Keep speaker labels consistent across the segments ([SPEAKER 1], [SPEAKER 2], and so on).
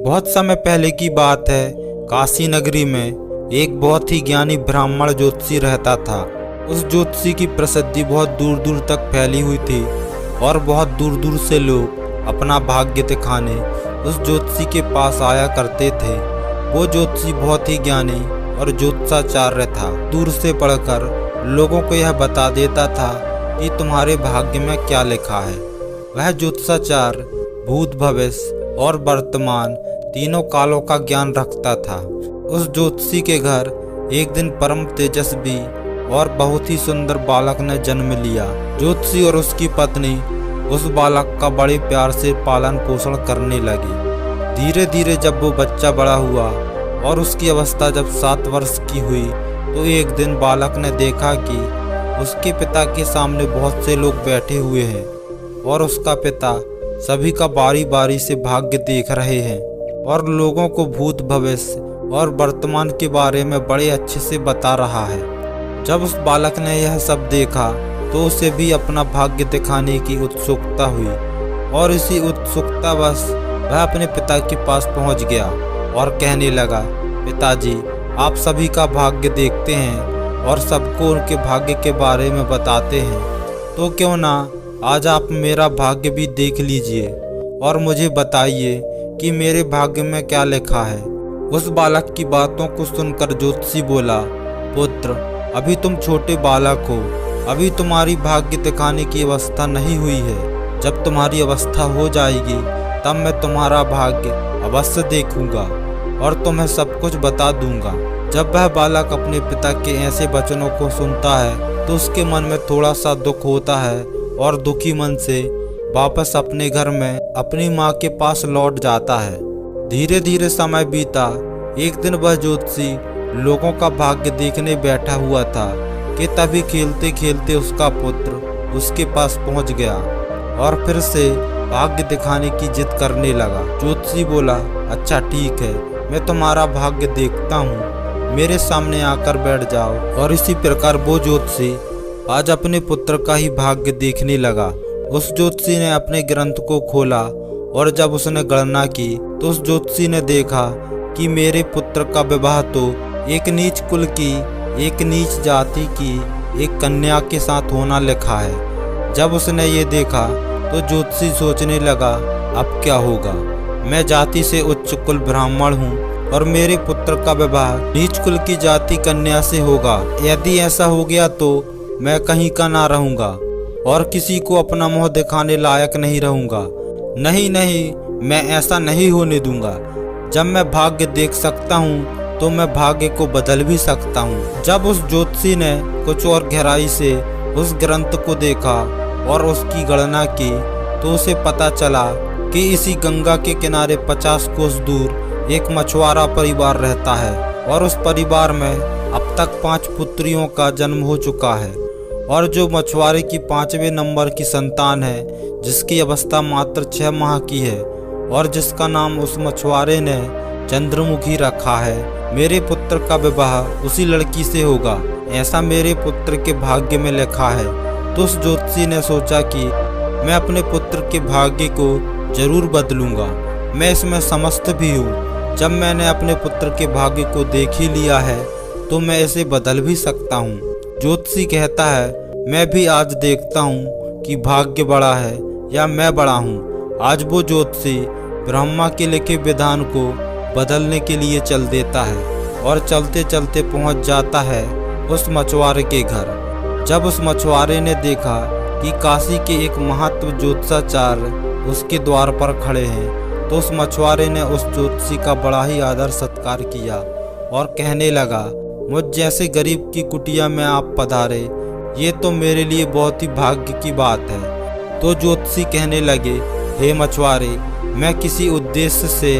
[SPEAKER 1] बहुत समय पहले की बात है। काशी नगरी में एक बहुत ही ज्ञानी ब्राह्मण ज्योतिषी रहता था। उस ज्योतिषी की प्रसिद्धि बहुत दूर दूर तक फैली हुई थी और बहुत दूर दूर से लोग अपना भाग्य दिखाने उस ज्योतिषी के पास आया करते थे। वो ज्योतिषी बहुत ही ज्ञानी और ज्योतिषाचार्य था। दूर से पढ़कर लोगों को यह बता देता था कि तुम्हारे भाग्य में क्या लिखा है। वह ज्योतिषाचार्य भूत, भविष्य और वर्तमान तीनों कालों का ज्ञान रखता था। उस ज्योतिषी के घर एक दिन परम तेजस्वी और बहुत ही सुंदर बालक ने जन्म लिया। ज्योतिषी और उसकी पत्नी उस बालक का बड़े प्यार से पालन पोषण करने लगी। धीरे धीरे जब वो बच्चा बड़ा हुआ और उसकी अवस्था जब 7 वर्ष की हुई तो एक दिन बालक ने देखा कि उसके पिता के सामने बहुत से लोग बैठे हुए हैं और उसका पिता सभी का बारी बारी से भाग्य देख रहे हैं और लोगों को भूत, भविष्य और वर्तमान के बारे में बड़े अच्छे से बता रहा है। जब उस बालक ने यह सब देखा तो उसे भी अपना भाग्य दिखाने की उत्सुकता हुई और इसी उत्सुकतावश वह अपने पिता के पास पहुंच गया और कहने लगा, पिताजी, आप सभी का भाग्य देखते हैं और सबको उनके भाग्य के बारे में बताते हैं, तो क्यों ना आज आप मेरा भाग्य भी देख लीजिए और मुझे बताइए कि मेरे भाग्य में क्या लिखा है। उस बालक की बातों को सुनकर ज्योतिषी बोला, पुत्र, अभी तुम छोटे बालक हो, अभी तुम्हारी भाग्य दिखाने की अवस्था नहीं हुई है। जब तुम्हारी अवस्था हो जाएगी तब मैं तुम्हारा भाग्य अवश्य देखूंगा और तुम्हें सब कुछ बता दूंगा। जब वह बालक अपने पिता के ऐसे वचनों को सुनता है तो उसके मन में थोड़ा सा दुख होता है और दुखी मन से वापस अपने घर में अपनी माँ के पास लौट जाता है। धीरे धीरे समय बीता। एक दिन वह ज्योतिषी लोगों का भाग्य देखने बैठा हुआ था कि तभी खेलते खेलते उसका पुत्र उसके पास पहुंच गया और फिर से भाग्य दिखाने की जिद करने लगा। ज्योतिषी बोला, अच्छा ठीक है, मैं तुम्हारा भाग्य देखता हूँ, मेरे सामने आकर बैठ जाओ। और इसी प्रकार वो ज्योतिषी आज अपने पुत्र का ही भाग्य देखने लगा। उस ज्योतिषी ने अपने ग्रंथ को खोला और जब उसने गणना की तो उस ज्योतिषी ने देखा कि मेरे पुत्र का विवाह तो एक नीच कुल की, एक नीच जाति की एक कन्या के साथ होना लिखा है। जब उसने ये देखा तो ज्योतिषी सोचने लगा, अब क्या होगा। मैं जाति से उच्च कुल ब्राह्मण हूँ और मेरे पुत्र का विवाह नीच कुल की जाति कन्या से होगा। यदि ऐसा हो गया तो मैं कहीं का ना रहूँगा और किसी को अपना मुँह दिखाने लायक नहीं रहूँगा। नहीं नहीं, मैं ऐसा नहीं होने दूंगा। जब मैं भाग्य देख सकता हूँ तो मैं भाग्य को बदल भी सकता हूँ। जब उस ज्योतिषी ने कुछ और गहराई से उस ग्रंथ को देखा और उसकी गणना की तो उसे पता चला कि इसी गंगा के किनारे 50 कोस दूर एक मछुआरा परिवार रहता है और उस परिवार में अब तक 5 पुत्रियों का जन्म हो चुका है और जो मछुआरे की 5वें नंबर की संतान है, जिसकी अवस्था मात्र 6 माह की है और जिसका नाम उस मछुआरे ने चंद्रमुखी रखा है। मेरे पुत्र का विवाह उसी लड़की से होगा, ऐसा मेरे पुत्र के भाग्य में लिखा है। तो उस ज्योतिषी ने सोचा कि मैं अपने पुत्र के भाग्य को जरूर बदलूंगा, मैं इसमें समस्त भी हूँ। जब मैंने अपने पुत्र के भाग्य को देख ही लिया है तो मैं इसे बदल भी सकता हूँ। ज्योतिषी कहता है, मैं भी आज देखता हूँ कि भाग्य बड़ा है या मैं बड़ा हूँ। आज वो ज्योतिषी ब्रह्मा के लिखे विधान को बदलने के लिए चल देता है और चलते चलते पहुँच जाता है उस मछुआरे के घर। जब उस मछुआरे ने देखा कि काशी के एक महत्व ज्योतिषाचार्य उसके द्वार पर खड़े हैं तो उस मछुआरे ने उस ज्योतिषी का बड़ा ही आदर सत्कार किया और कहने लगा, मुझ जैसे गरीब की कुटिया में आप पधारे, ये तो मेरे लिए बहुत ही भाग्य की बात है। तो ज्योतिषी कहने लगे, हे मछुआरे, मैं किसी उद्देश्य से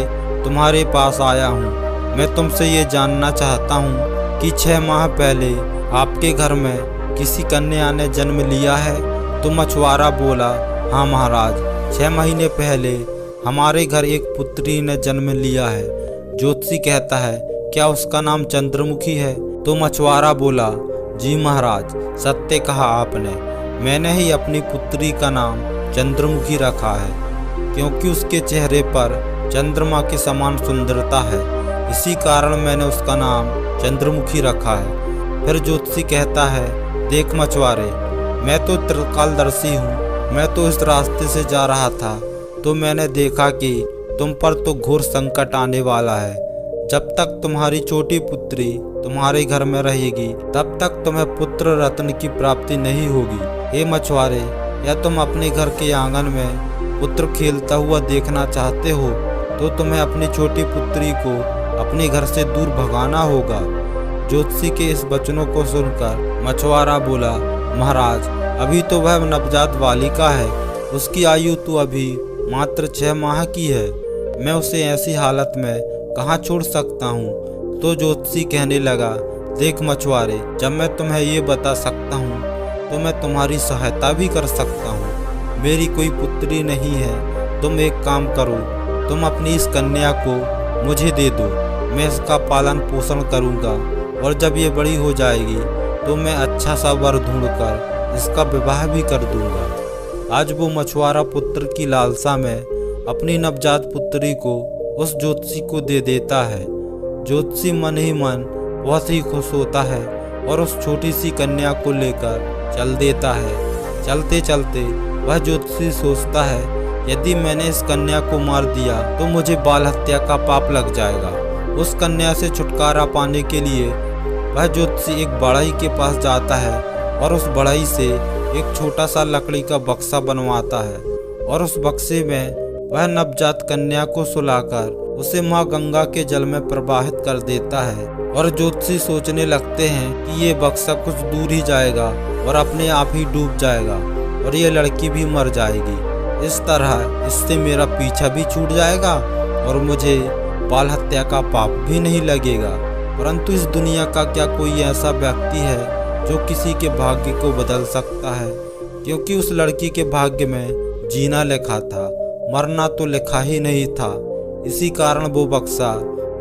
[SPEAKER 1] तुम्हारे पास आया हूँ। मैं तुमसे ये जानना चाहता हूँ कि 6 माह पहले आपके घर में किसी कन्या ने जन्म लिया है। तो मछुआरा बोला, हाँ महाराज, 6 महीने पहले हमारे घर एक पुत्री ने जन्म लिया है। ज्योतिषी कहता है, क्या उसका नाम चंद्रमुखी है? तो मछुआरा बोला, जी महाराज, सत्य कहा आपने, मैंने ही अपनी पुत्री का नाम चंद्रमुखी रखा है, क्योंकि उसके चेहरे पर चंद्रमा के समान सुंदरता है, इसी कारण मैंने उसका नाम चंद्रमुखी रखा है। फिर ज्योतिषी कहता है, देख मछुआरे, मैं तो त्रिकालदर्शी हूँ। मैं तो इस रास्ते से जा रहा था तो मैंने देखा कि तुम पर तो घोर संकट आने वाला है। जब तक तुम्हारी छोटी पुत्री तुम्हारे घर में रहेगी तब तक तुम्हें पुत्र रत्न की प्राप्ति नहीं होगी। हे मछुआरे, या तुम अपने घर के आंगन में पुत्र खेलता हुआ देखना चाहते हो तो तुम्हें अपनी छोटी पुत्री को अपने घर से दूर भगाना होगा। ज्योतिषी के इस वचनों को सुनकर मछुआरा बोला, महाराज, अभी तो वह नवजात बालिका है, उसकी आयु तो अभी मात्र 6 माह की है। मैं उसे ऐसी हालत में कहाँ छोड़ सकता हूँ। तो ज्योतिषी कहने लगा, देख मछुआरे, जब मैं तुम्हें ये बता सकता हूँ तो मैं तुम्हारी सहायता भी कर सकता हूँ। मेरी कोई पुत्री नहीं है, तुम एक काम करो, तुम अपनी इस कन्या को मुझे दे दो। मैं इसका पालन पोषण करूँगा और जब ये बड़ी हो जाएगी तो मैं अच्छा सा वर ढूंढकर इसका विवाह भी कर दूंगा। आज वो मछुआरा पुत्र की लालसा में अपनी नवजात पुत्री को उस ज्योतिषी को दे देता है। ज्योतिषी मन ही मन बहुत ही खुश होता है और उस छोटी सी कन्या को लेकर चल देता है। चलते चलते वह ज्योतिषी सोचता है, यदि मैंने इस कन्या को मार दिया तो मुझे बाल हत्या का पाप लग जाएगा। उस कन्या से छुटकारा पाने के लिए वह ज्योतिषी एक बढ़ई के पास जाता है और उस बढ़ई से एक छोटा सा लकड़ी का बक्सा बनवाता है और उस बक्से में वह नवजात कन्या को सुलाकर उसे माँ गंगा के जल में प्रवाहित कर देता है। और ज्योतिषी सोचने लगते हैं कि ये बक्सा कुछ दूर ही जाएगा और अपने आप ही डूब जाएगा और ये लड़की भी मर जाएगी। इस तरह इससे मेरा पीछा भी छूट जाएगा और मुझे बाल हत्या का पाप भी नहीं लगेगा। परंतु इस दुनिया का क्या कोई ऐसा व्यक्ति है जो किसी के भाग्य को बदल सकता है? क्योंकि उस लड़की के भाग्य में जीना लिखा था, मरना तो लिखा ही नहीं था। इसी कारण वो बक्सा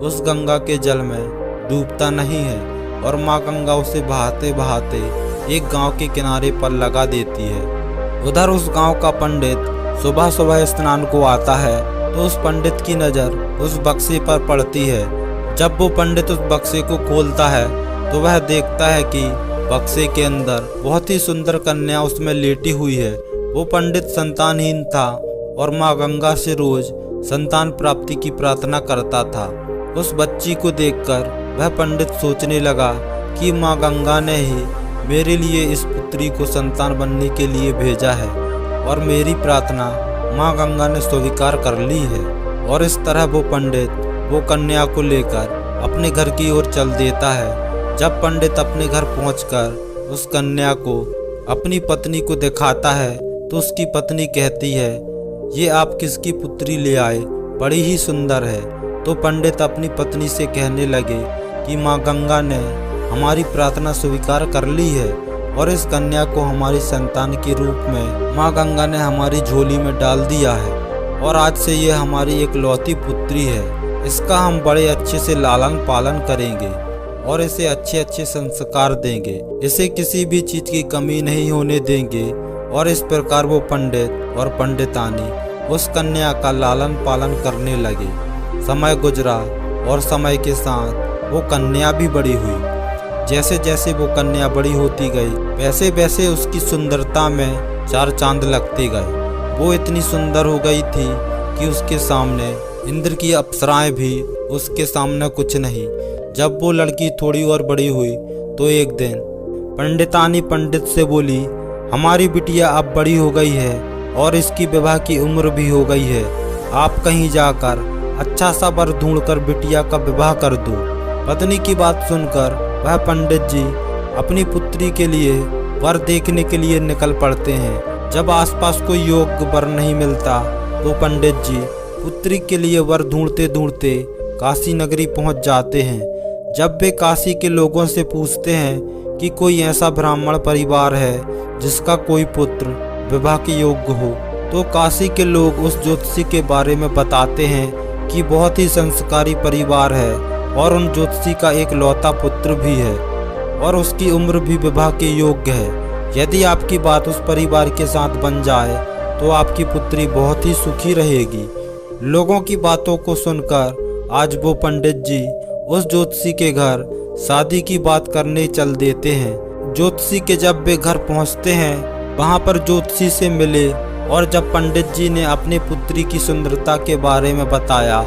[SPEAKER 1] उस गंगा के जल में डूबता नहीं है और माँ गंगा उसे बहाते बहाते एक गांव के किनारे पर लगा देती है। उधर उस गांव का पंडित सुबह सुबह स्नान को आता है तो उस पंडित की नज़र उस बक्से पर पड़ती है। जब वो पंडित उस बक्से को खोलता है तो वह देखता है कि बक्से के अंदर बहुत ही सुंदर कन्या उसमें लेटी हुई है। वो पंडित संतानहीन था और माँ गंगा से रोज संतान प्राप्ति की प्रार्थना करता था। उस बच्ची को देखकर वह पंडित सोचने लगा कि माँ गंगा ने ही मेरे लिए इस पुत्री को संतान बनने के लिए भेजा है और मेरी प्रार्थना माँ गंगा ने स्वीकार कर ली है। और इस तरह वो पंडित वो कन्या को लेकर अपने घर की ओर चल देता है। जब पंडित अपने घर पहुंचकर उस कन्या को अपनी पत्नी को दिखाता है तो उसकी पत्नी कहती है, ये आप किसकी पुत्री ले आए, बड़ी ही सुंदर है। तो पंडित अपनी पत्नी से कहने लगे कि माँ गंगा ने हमारी प्रार्थना स्वीकार कर ली है और इस कन्या को हमारी संतान के रूप में माँ गंगा ने हमारी झोली में डाल दिया है और आज से ये हमारी एक लौती पुत्री है। इसका हम बड़े अच्छे से लालन पालन करेंगे और इसे अच्छे अच्छे संस्कार देंगे, इसे किसी भी चीज की कमी नहीं होने देंगे। और इस प्रकार वो पंडित और पंडितानी उस कन्या का लालन पालन करने लगे। समय गुजरा और समय के साथ वो कन्या भी बड़ी हुई। जैसे जैसे वो कन्या बड़ी होती गई वैसे वैसे उसकी सुंदरता में 4 चांद लगते गए। वो इतनी सुंदर हो गई थी कि उसके सामने इंद्र की अप्सराएं भी उसके सामने कुछ नहीं। जब वो लड़की थोड़ी और बड़ी हुई तो एक दिन पंडितानी पंडित से बोली, हमारी बिटिया अब बड़ी हो गई है और इसकी विवाह की उम्र भी हो गई है। आप कहीं जाकर अच्छा सा वर ढूंढकर बिटिया का विवाह कर दो। पत्नी की बात सुनकर वह पंडित जी अपनी पुत्री के लिए वर देखने के लिए निकल पड़ते हैं। जब आसपास कोई योग्य वर नहीं मिलता तो पंडित जी पुत्री के लिए वर ढूंढते ढूंढते काशी नगरी पहुंच जाते हैं। जब वे काशी के लोगों से पूछते हैं कि कोई ऐसा ब्राह्मण परिवार है जिसका कोई पुत्र विवाह के योग्य हो, तो काशी के लोग उस ज्योतिषी के बारे में बताते हैं कि बहुत ही संस्कारी परिवार है और उन ज्योतिषी का एक लौता पुत्र भी है और उसकी उम्र भी विवाह के योग्य है। यदि आपकी बात उस परिवार के साथ बन जाए तो आपकी पुत्री बहुत ही सुखी रहेगी। लोगों की बातों को सुनकर आज वो पंडित जी उस ज्योतिषी के घर शादी की बात करने चल देते हैं। ज्योतिषी के जब वे घर पहुंचते हैं, वहां पर ज्योतिषी से मिले और जब पंडित जी ने अपनी पुत्री की सुंदरता के बारे में बताया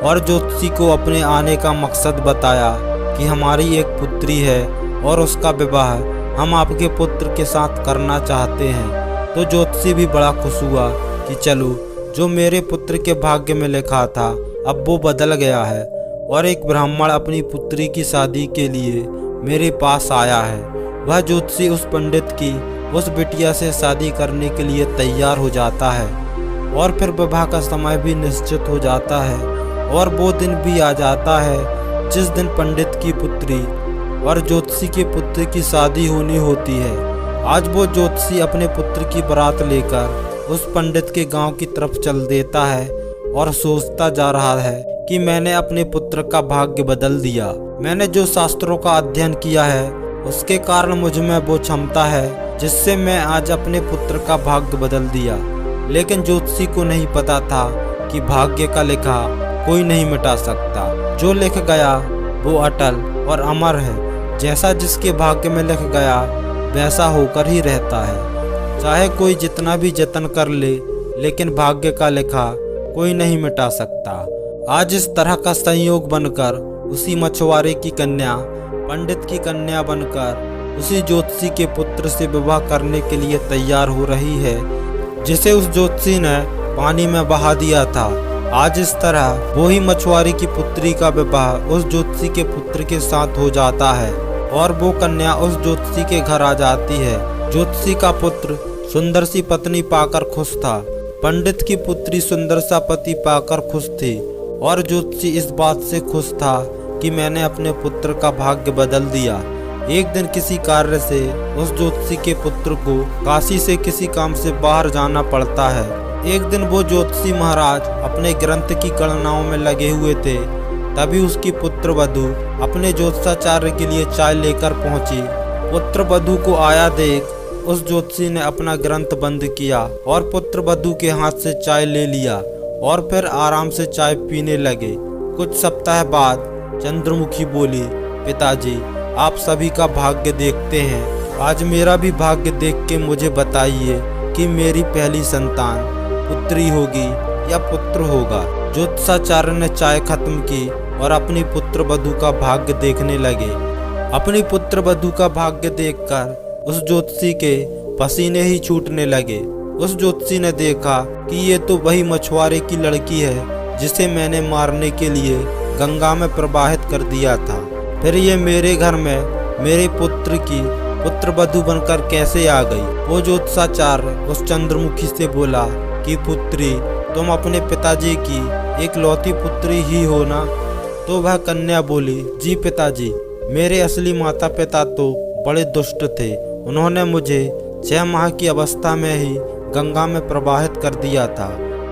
[SPEAKER 1] और ज्योतिषी को अपने आने का मकसद बताया कि हमारी एक पुत्री है और उसका विवाह हम आपके पुत्र के साथ करना चाहते हैं, तो ज्योतिषी भी बड़ा खुश हुआ कि चलो, जो मेरे पुत्र के भाग्य में लिखा था अब वो बदल गया है और एक ब्राह्मण अपनी पुत्री की शादी के लिए मेरे पास आया है। वह ज्योतिषी उस पंडित की उस बिटिया से शादी करने के लिए तैयार हो जाता है और फिर विवाह का समय भी निश्चित हो जाता है और वो दिन भी आ जाता है जिस दिन पंडित की पुत्री और ज्योतिषी के पुत्र की शादी होनी होती है। आज वो ज्योतिषी अपने पुत्र की बारात लेकर उस पंडित के गांव की तरफ चल देता है और सोचता जा रहा है कि मैंने अपने पुत्र का भाग्य बदल दिया। मैंने जो शास्त्रों का अध्ययन किया है उसके कारण मुझ में वो क्षमता है जिससे मैं आज अपने पुत्र का भाग्य बदल दिया। लेकिन ज्योतिषी को नहीं पता था कि भाग्य का लिखा कोई नहीं मिटा सकता। जो लिख गया वो अटल और अमर है। जैसा जिसके भाग्य में लिख गया वैसा होकर ही रहता है। चाहे कोई जितना भी जतन कर ले, लेकिन भाग्य का लिखा कोई नहीं मिटा सकता। आज इस तरह का संयोग बनकर उसी मछुआरे की कन्या पंडित की कन्या बनकर उसी ज्योतिषी के पुत्र से विवाह करने के लिए तैयार हो रही है, जिसे उस ज्योतिषी ने पानी में बहा दिया था। आज इस तरह वो ही मछुआरे की पुत्री का विवाह उस ज्योतिषी के पुत्र के साथ हो जाता है और वो कन्या उस ज्योतिषी के घर आ जाती है। ज्योतिषी का पुत्र सुंदर सी पत्नी पाकर खुश था। पंडित की पुत्री सुंदर सा पति पाकर खुश थी और ज्योतिषी इस बात से खुश था कि मैंने अपने पुत्र का भाग्य बदल दिया। एक दिन किसी कार्य से उस ज्योतिषी के पुत्र को काशी से किसी काम से बाहर जाना पड़ता है। एक दिन वो ज्योतिषी महाराज अपने ग्रंथ की गणनाओं में लगे हुए थे, तभी उसकी पुत्र वधू अपने ज्योतिषाचार्य के लिए चाय लेकर पहुंची। पुत्र वधू को आया देख उस ज्योतिषी ने अपना ग्रंथ बंद किया और पुत्र वधू के हाथ से चाय ले लिया और फिर आराम से चाय पीने लगे। कुछ सप्ताह बाद चंद्रमुखी बोली, पिताजी आप सभी का भाग्य देखते हैं, आज मेरा भी भाग्य देख के मुझे बताइए कि मेरी पहली संतान पुत्री होगी या पुत्र होगा। ज्योतिषाचार्य ने चाय खत्म की और अपनी पुत्र वधू का भाग्य देखने लगे। अपनी पुत्र वधू का भाग्य देखकर उस ज्योतिषी के पसीने ही छूटने लगे। उस ज्योतिषी ने देखा कि ये तो वही मछुआरे की लड़की है जिसे मैंने मारने के लिए गंगा में प्रवाहित कर दिया था। फिर ये मेरे घर में मेरे पुत्र की पुत्र वधू बनकर कैसे आ गई। वो ज्योतिषाचार्य उस चंद्रमुखी से बोला कि पुत्री, तुम अपने पिताजी की एक लौती पुत्री ही हो ना। तो वह कन्या बोली, जी पिताजी, मेरे असली माता पिता तो बड़े दुष्ट थे। उन्होंने मुझे 6 माह की अवस्था में ही गंगा में प्रवाहित कर दिया था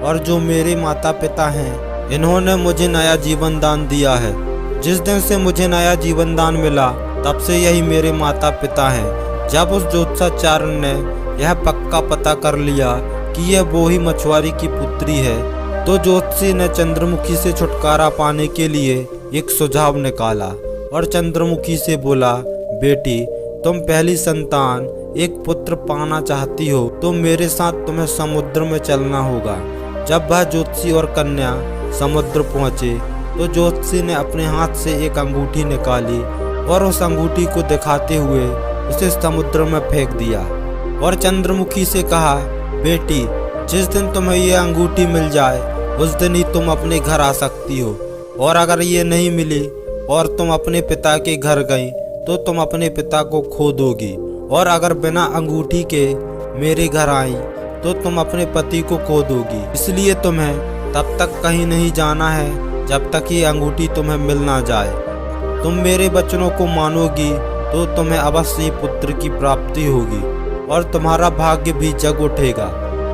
[SPEAKER 1] और जो मेरे माता पिता हैं, इन्होंने मुझे नया जीवन दान दिया है। जिस दिन से मुझे नया जीवन दान मिला तब से यही मेरे माता पिता हैं। जब उस ज्योतिषाचार्य ने यह पक्का पता कर लिया कि यह वो ही मछुआरी की पुत्री है, तो ज्योतिषी ने चंद्रमुखी से छुटकारा पाने के लिए एक सुझाव निकाला और चंद्रमुखी से बोला, बेटी तुम पहली संतान एक पुत्र पाना चाहती हो तो मेरे साथ तुम्हें समुद्र में चलना होगा। जब वह ज्योतिषी और कन्या समुद्र पहुंचे तो ज्योतिषी ने अपने हाथ से एक अंगूठी निकाली और उस अंगूठी को दिखाते हुए उसे समुद्र में फेंक दिया और चंद्रमुखी से कहा, बेटी जिस दिन तुम्हें ये अंगूठी मिल जाए उस दिन ही तुम अपने घर आ सकती हो, और अगर ये नहीं मिली और तुम अपने पिता के घर गई तो तुम अपने पिता को खो दोगी, और अगर बिना अंगूठी के मेरे घर आई तो तुम अपने पति को खो दोगी। इसलिए तुम्हें तब तक कहीं नहीं जाना है जब तक ये अंगूठी तुम्हें मिल ना जाए। तुम मेरे वचनों को मानोगी तो तुम्हें अवश्य ही पुत्र की प्राप्ति होगी और तुम्हारा भाग्य भी जग उठेगा।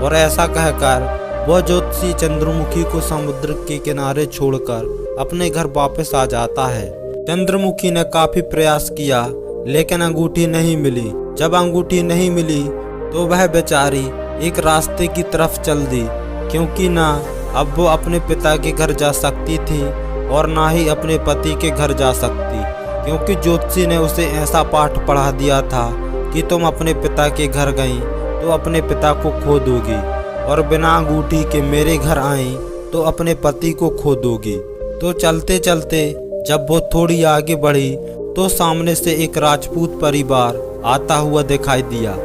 [SPEAKER 1] और ऐसा कहकर वह ज्योतिषी चंद्रमुखी को समुद्र के किनारे छोड़कर अपने घर वापस आ जाता है। चंद्रमुखी ने काफी प्रयास किया लेकिन अंगूठी नहीं मिली। जब अंगूठी नहीं मिली तो वह बेचारी एक रास्ते की तरफ चल दी, क्योंकि ना अब वो अपने पिता के घर जा सकती थी और ना ही अपने पति के घर जा सकती, क्योंकि ज्योतिषी ने उसे ऐसा पाठ पढ़ा दिया था कि तुम अपने पिता के घर गई तो अपने पिता को खो दोगी, और बिना अंगूठी के मेरे घर आई तो अपने पति को खो दोगी। तो चलते चलते जब वो थोड़ी आगे बढ़ी तो सामने से एक राजपूत परिवार आता हुआ दिखाई दिया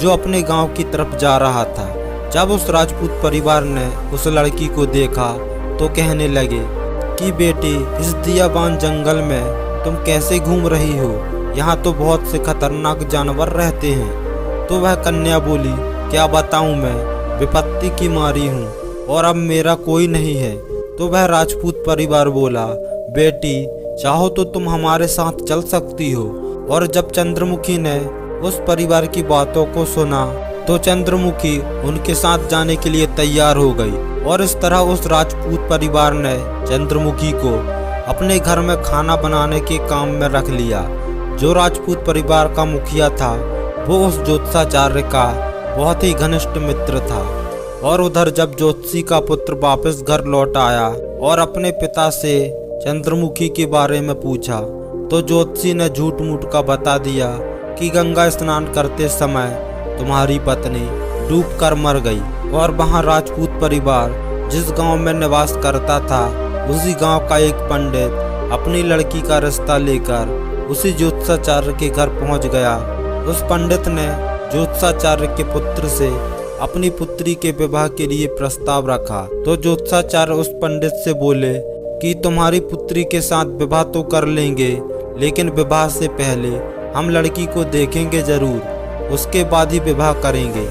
[SPEAKER 1] जो अपने गांव की तरफ जा रहा था। जब उस राजपूत परिवार ने उस लड़की को देखा तो कहने लगे कि बेटी, इस दियाबान जंगल में तुम कैसे घूम रही हो? यहाँ तो बहुत से खतरनाक जानवर रहते हैं। तो वह कन्या बोली, क्या बताऊँ, मैं विपत्ति की मारी हूँ और अब मेरा कोई नहीं है। तो वह राजपूत परिवार बोला, बेटी, चाहो तो तुम हमारे साथ चल सकती हो। और जब चंद्रमुखी ने उस परिवार की बातों को सुना तो चंद्रमुखी उनके साथ जाने के लिए तैयार हो गई। और इस तरह उस राजपूत परिवार ने चंद्रमुखी को अपने घर में खाना बनाने के काम में रख लिया। जो राजपूत परिवार का मुखिया था वो उस ज्योतिषाचार्य का बहुत ही घनिष्ठ मित्र था। और उधर जब ज्योतिषी का पुत्र वापस घर लौट आया और अपने पिता से चंद्रमुखी के बारे में पूछा तो ज्योतिषी ने झूठ मूठ का बता दिया कि गंगा स्नान करते समय तुम्हारी पत्नी डूबकर मर गई। और वहां राजपूत परिवार जिस गांव में निवास करता था उसी गांव का एक पंडित अपनी लड़की का रिश्ता लेकर उसी ज्योतिषाचार्य के घर पहुंच गया। उस पंडित ने ज्योतिषाचार्य के पुत्र से अपनी पुत्री के विवाह के लिए प्रस्ताव रखा। तो ज्योतिषाचार्य उस पंडित से बोले कि तुम्हारी पुत्री के साथ विवाह तो कर लेंगे, लेकिन विवाह से पहले हम लड़की को देखेंगे जरूर, उसके बाद ही विवाह करेंगे।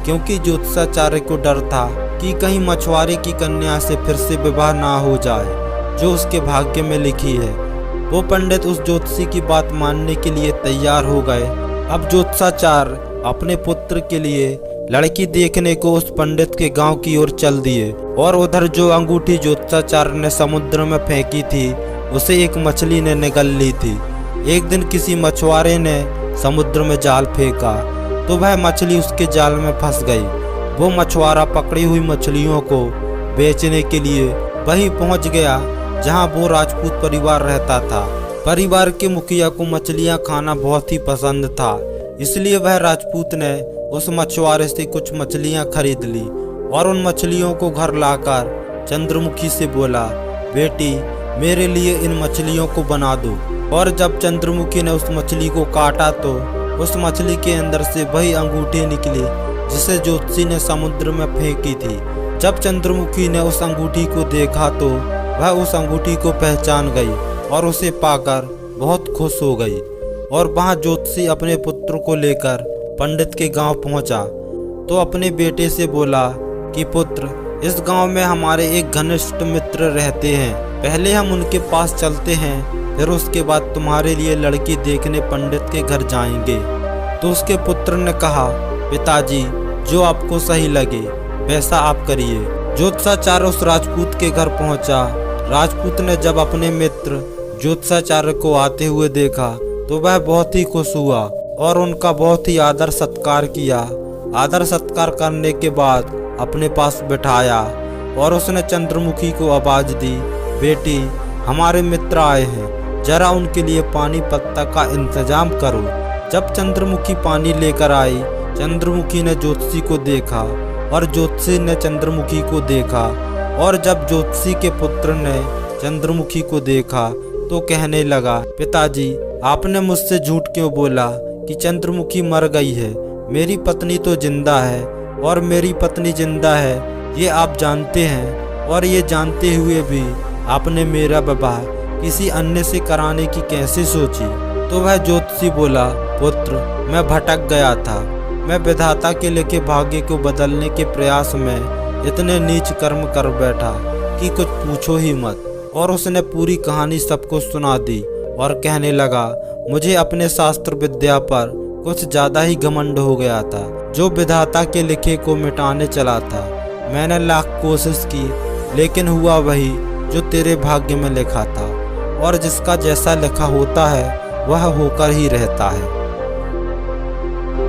[SPEAKER 1] क्योंकि ज्योतिषाचार्य को डर था कि कहीं मछुआरे की कन्या से फिर से विवाह ना हो जाए जो उसके भाग्य में लिखी है। वो पंडित उस ज्योतिषी की बात मानने के लिए तैयार हो गए। अब ज्योतिषाचार्य अपने पुत्र के लिए लड़की देखने को उस पंडित के गांव की ओर चल दिए। और उधर जो अंगूठी ज्योतिषाचार्य ने समुद्र में फेंकी थी उसे एक मछली ने निगल ली थी। एक दिन किसी मछुआरे ने समुद्र में जाल फेंका तो वह मछली उसके जाल में फंस गई। वो मछुआरा पकड़ी हुई मछलियों को बेचने के लिए वहीं पहुंच गया जहां वो राजपूत परिवार रहता था। परिवार के मुखिया को मछलियां खाना बहुत ही पसंद था, इसलिए वह राजपूत ने उस मछुआरे से कुछ मछलियां खरीद ली और उन मछलियों को घर लाकर चंद्रमुखी से बोला, बेटी, मेरे लिए इन मछलियों को बना दो। और जब चंद्रमुखी ने उस मछली को काटा तो उस मछली के अंदर से वही अंगूठी निकली जिसे ज्योतिषी ने समुद्र में फेंकी थी। जब चंद्रमुखी ने उस अंगूठी को देखा तो वह उस अंगूठी को पहचान गई और उसे पाकर बहुत खुश हो गई। और वहाँ ज्योतिषी अपने पुत्र को लेकर पंडित के गांव पहुंचा तो अपने बेटे से बोला कि पुत्र, इस गांव में हमारे एक घनिष्ठ मित्र रहते हैं, पहले हम उनके पास चलते हैं, फिर उसके बाद तुम्हारे लिए लड़की देखने पंडित के घर जाएंगे। तो उसके पुत्र ने कहा, पिताजी, जो आपको सही लगे वैसा आप करिए। ज्योतिषाचार्य उस राजपूत के घर पहुंचा। राजपूत ने जब अपने मित्र ज्योतिषाचार्य को आते हुए देखा तो वह बहुत ही खुश हुआ और उनका बहुत ही आदर सत्कार किया। आदर सत्कार करने के बाद अपने पास बिठाया और उसने चंद्रमुखी को आवाज दी, बेटी, हमारे मित्र आए हैं, जरा उनके लिए पानी पत्ता का इंतजाम करो। जब चंद्रमुखी पानी लेकर आई, चंद्रमुखी ने ज्योतिषी को देखा और ज्योतिषी ने चंद्रमुखी को देखा। और जब ज्योतिषी के पुत्र ने चंद्रमुखी को देखा तो कहने लगा, पिताजी, आपने मुझसे झूठ क्यों बोला कि चंद्रमुखी मर गई है? मेरी पत्नी तो जिंदा है और मेरी पत्नी जिंदा है ये आप जानते हैं, और ये जानते हुए भी आपने मेरा विवाह किसी अन्य से कराने की कैसे सोची? तो वह ज्योतिषी बोला, पुत्र, मैं भटक गया था। मैं विधाता के लिखे भाग्य को बदलने के प्रयास में इतने नीच कर्म कर बैठा कि कुछ पूछो ही मत। और उसने पूरी कहानी सबको सुना दी और कहने लगा, मुझे अपने शास्त्र विद्या पर कुछ ज़्यादा ही घमंड हो गया था, जो विधाता के लिखे को मिटाने चला था। मैंने लाख कोशिश की, लेकिन हुआ वही जो तेरे भाग्य में लिखा था, और जिसका जैसा लिखा होता है वह होकर ही रहता है।